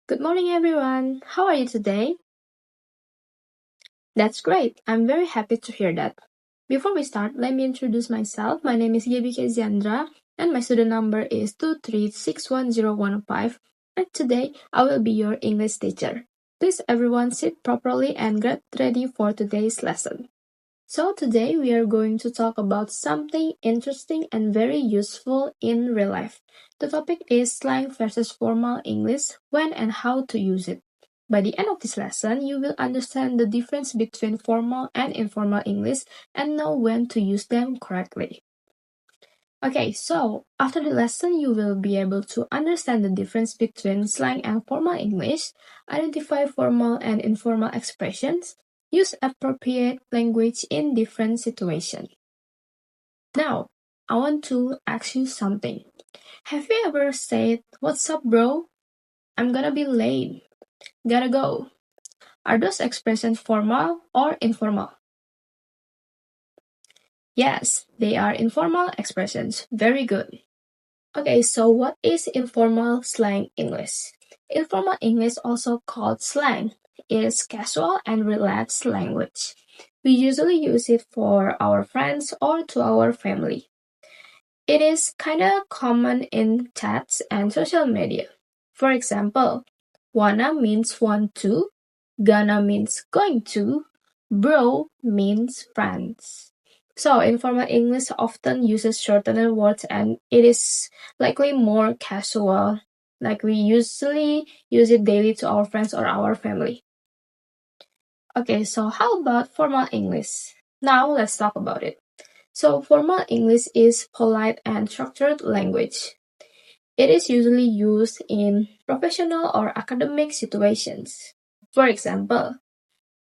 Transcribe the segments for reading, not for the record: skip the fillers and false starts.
Good morning, everyone. How are you today? That's great. I'm very happy to hear that. Before we start, let me introduce myself. My name is Gabby Kezhiandra, and my student number is 2361015. And today, I will be your English teacher. Please, everyone, sit properly and get ready for today's lesson. So today we are going to talk about something interesting and very useful in real life. The topic is slang versus formal English, when and how to use it. By the end of this lesson, you will understand the difference between formal and informal English and know when to use them correctly. Okay, so after the lesson, you will be able to understand the difference between slang and formal English, identify formal and informal expressions, use appropriate language in different situations. Now, I want to ask you something. Have you ever said, "What's up, bro? I'm gonna be late. Gotta go." Are those expressions formal or informal? Yes, they are informal expressions. Very good. Okay, so what is informal slang English? Informal English, also called slang, is casual and relaxed language. We usually use it for our friends or to our family. It is kinda common in chats and social media. For example, wanna means want to, gonna means going to, bro means friends. So informal English often uses shortened words and it is likely more casual, like we usually use it daily to our friends or our family. Okay, so how about formal English? Now let's talk about it. So formal English is polite and structured language. It is usually used in professional or academic situations. For example,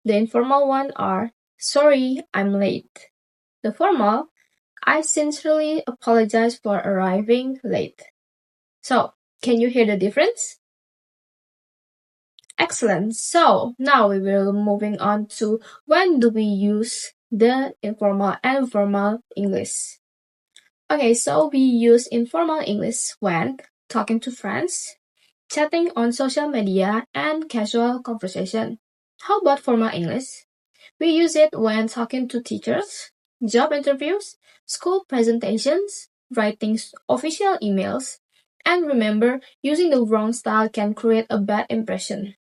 the informal one are, "Sorry, I'm late." The formal, "I sincerely apologize for arriving late." So, can you hear the difference? Excellent. So, now we will moving on to when do we use the informal and formal English. Okay, so we use informal English when talking to friends, chatting on social media, and casual conversation. How about formal English? We use it when talking to teachers, job interviews, school presentations, writing official emails, and remember, using the wrong style can create a bad impression.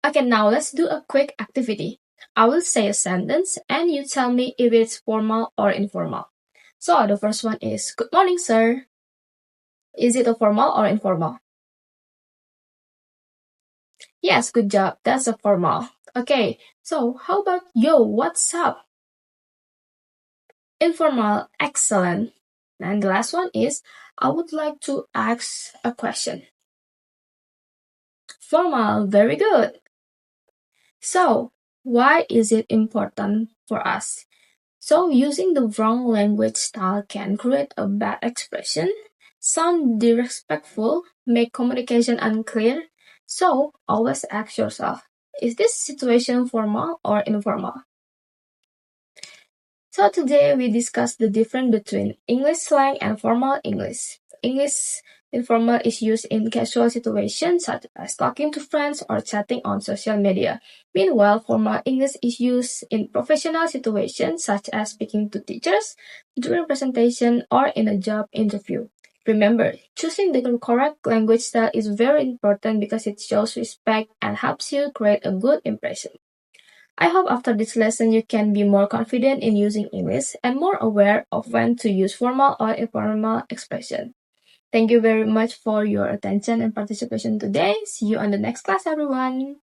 Okay, now let's do a quick activity. I will say a sentence and you tell me if it's formal or informal. So the first one is, "Good morning, sir." Is it a formal or informal? Yes, good job. That's a formal. Okay, so how about, "Yo, what's up?" Informal, excellent. And the last one is, "I would like to ask a question." Formal, very good. So, why is it important for us? So, using the wrong language style can create a bad expression, sound disrespectful, make communication unclear. So, always ask yourself, is this situation formal or informal? So today we discussed the difference between English slang and formal English. English informal is used in casual situations such as talking to friends or chatting on social media. Meanwhile, formal English is used in professional situations such as speaking to teachers, during presentation, or in a job interview. Remember, choosing the correct language style is very important because it shows respect and helps you create a good impression. I hope after this lesson you can be more confident in using English and more aware of when to use formal or informal expression. Thank you very much for your attention and participation today. See you on the next class, everyone.